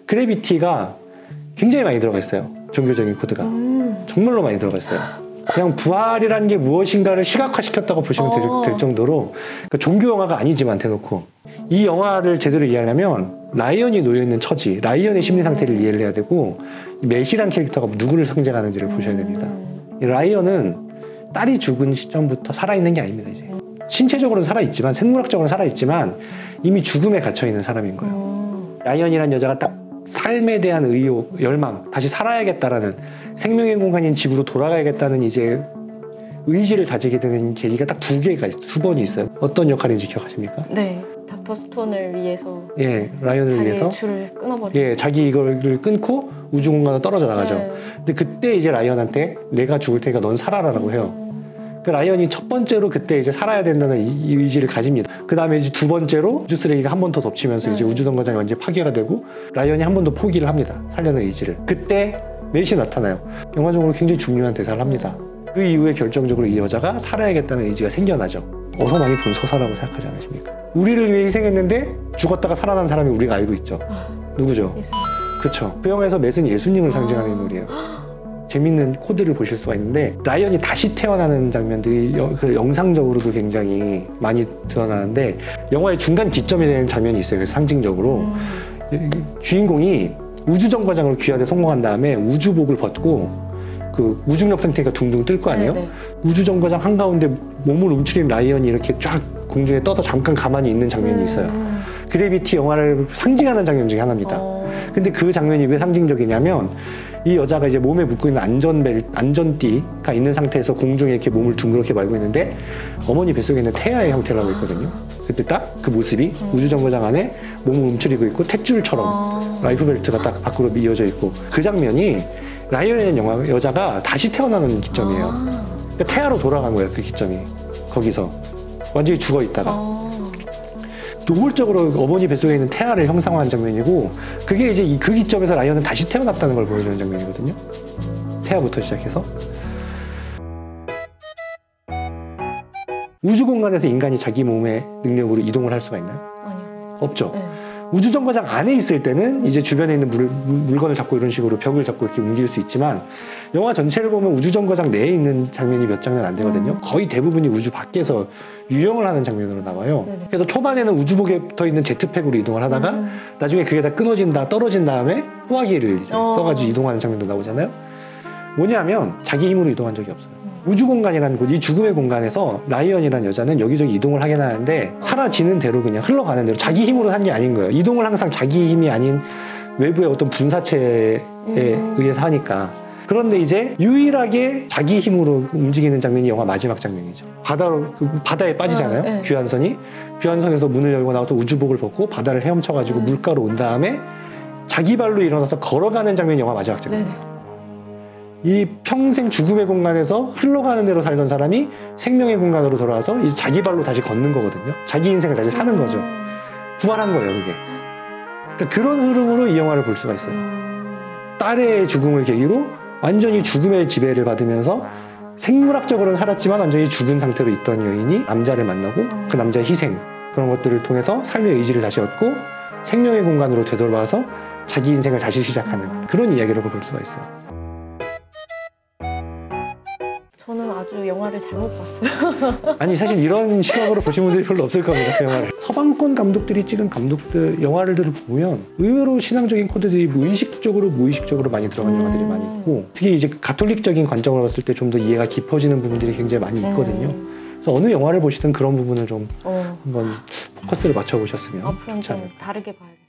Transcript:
그래비티가 굉장히 많이 들어가 있어요. 종교적인 코드가. 정말로 많이 들어가 있어요. 그냥 부활이라는 게 무엇인가를 시각화시켰다고 보시면 될 정도로 그러니까 종교 영화가 아니지만 대놓고 이 영화를 제대로 이해하려면 라이언이 놓여있는 처지, 라이언의 심리 상태를 이해를 해야 되고 메시란 캐릭터가 누구를 상징하는지를 보셔야 됩니다. 이 라이언은 딸이 죽은 시점부터 살아있는 게 아닙니다. 이제 신체적으로는 살아있지만 생물학적으로는 살아있지만 이미 죽음에 갇혀있는 사람인 거예요. 라이언이란 여자가 딱 삶에 대한 의욕, 열망, 다시 살아야겠다라는 생명의 공간인 지구로 돌아가야겠다는 이제 의지를 다지게 되는 계기가 딱 두 번이 있어요. 어떤 역할인지 기억하십니까? 네, 닥터 스톤을 위해서. 예, 라이언을 위해서. 자기 줄을 끊어버리고. 예, 자기 이걸 끊고 우주 공간으로 떨어져 나가죠. 네. 근데 그때 이제 라이언한테 내가 죽을 테니까 넌 살아라라고 해요. 그 라이언이 첫 번째로 그때 이제 살아야 된다는 이 의지를 가집니다. 그 다음에 이제 두 번째로 우주 쓰레기가 한 번 더 덮치면서 이제 우주 정거장이 완전히 파괴가 되고 라이언이 한 번 더 포기를 합니다. 살려는 의지를. 그때 맷이 나타나요. 영화적으로 굉장히 중요한 대사를 합니다. 그 이후에 결정적으로 이 여자가 살아야겠다는 의지가 생겨나죠. 어서 많이 본 서사라고 생각하지 않으십니까? 우리를 위해 희생했는데 죽었다가 살아난 사람이 우리가 알고 있죠. 누구죠? 예수. 그렇죠. 그 영화에서 맷은 예수님을 상징하는 인물이에요. 재밌는 코드를 보실 수가 있는데 라이언이 다시 태어나는 장면들이 그 영상적으로도 굉장히 많이 드러나는데 영화의 중간 기점이 되는 장면이 있어요. 그래서 상징적으로 주인공이 우주정거장으로 귀환에 성공한 다음에 우주복을 벗고 그 무중력 상태가 둥둥 뜰 거 아니에요? 네네. 우주정거장 한가운데 몸을 움츠린 라이언이 이렇게 쫙 공중에 떠서 잠깐 가만히 있는 장면이 있어요. 그래비티 영화를 상징하는 장면 중에 하나입니다. 근데 그 장면이 왜 상징적이냐면 이 여자가 이제 몸에 묶고 있는 안전띠가 있는 상태에서 공중에 이렇게 몸을 둥그렇게 말고 있는데 어머니 뱃속에 있는 태아의 형태라고 있거든요. 그때 딱 그 모습이 우주정거장 안에 몸을 움츠리고 있고 탯줄처럼 라이프벨트가 딱 밖으로 이어져 있고 그 장면이 라이언이라는 여자가 다시 태어나는 기점이에요. 그러니까 태아로 돌아간 거예요. 그 기점이. 거기서. 완전히 죽어 있다가. 노골적으로 어머니 뱃속에 있는 태아를 형상화한 장면이고 그게 이제 그 기점에서 라이언은 다시 태어났다는 걸 보여주는 장면이거든요. 태아부터 시작해서. 우주 공간에서 인간이 자기 몸의 능력으로 이동을 할 수가 있나요? 아니요. 없죠. 네. 우주정거장 안에 있을 때는 이제 주변에 있는 물건을 잡고 이런 식으로 벽을 잡고 이렇게 옮길 수 있지만 영화 전체를 보면 우주정거장 내에 있는 장면이 몇 장면 안 되거든요. 거의 대부분이 우주 밖에서 유영을 하는 장면으로 나와요. 네네. 그래서 초반에는 우주복에 붙어 있는 제트팩으로 이동을 하다가 나중에 그게 다 떨어진 다음에 호화기를 이제 써가지고 이동하는 장면도 나오잖아요. 뭐냐면 자기 힘으로 이동한 적이 없어요. 우주 공간이라는 곳, 이 죽음의 공간에서 라이언이라는 여자는 여기저기 이동을 하긴 하는데 사라지는 대로 그냥 흘러가는 대로 자기 힘으로 산 게 아닌 거예요. 이동을 항상 자기 힘이 아닌 외부의 어떤 분사체에 의해서 하니까. 그런데 이제 유일하게 자기 힘으로 움직이는 장면이 영화 마지막 장면이죠. 바다에 빠지잖아요. 네. 귀환선에서 문을 열고 나와서 우주복을 벗고 바다를 헤엄쳐가지고 물가로 온 다음에 자기 발로 일어나서 걸어가는 장면이 영화 마지막 장면이에요. 이 평생 죽음의 공간에서 흘러가는 대로 살던 사람이 생명의 공간으로 돌아와서 이제 자기 발로 다시 걷는 거거든요. 자기 인생을 다시 사는 거죠. 부활한 거예요, 그게. 그러니까 그런 흐름으로 이 영화를 볼 수가 있어요. 딸의 죽음을 계기로 완전히 죽음의 지배를 받으면서 생물학적으로는 살았지만 완전히 죽은 상태로 있던 여인이 남자를 만나고 그 남자의 희생, 그런 것들을 통해서 삶의 의지를 다시 얻고 생명의 공간으로 되돌아와서 자기 인생을 다시 시작하는 그런 이야기라고 볼 수가 있어요. 저는 아주 영화를 잘못 봤어요. 아니 사실 이런 시각으로 보신 분들이 별로 없을 겁니다. 그 영화를. 서방권 감독들이 찍은 영화들을 보면 의외로 신앙적인 코드들이 의식적으로 무의식적으로 많이 들어간 영화들이 많이 있고 특히 이제 가톨릭적인 관점으로 봤을 때 좀 더 이해가 깊어지는 부분들이 굉장히 많이 있거든요. 그래서 어느 영화를 보시든 그런 부분을 좀 한번 포커스를 맞춰보셨으면 앞으로는 좋지 좀 않을까. 다르게 봐야겠어요.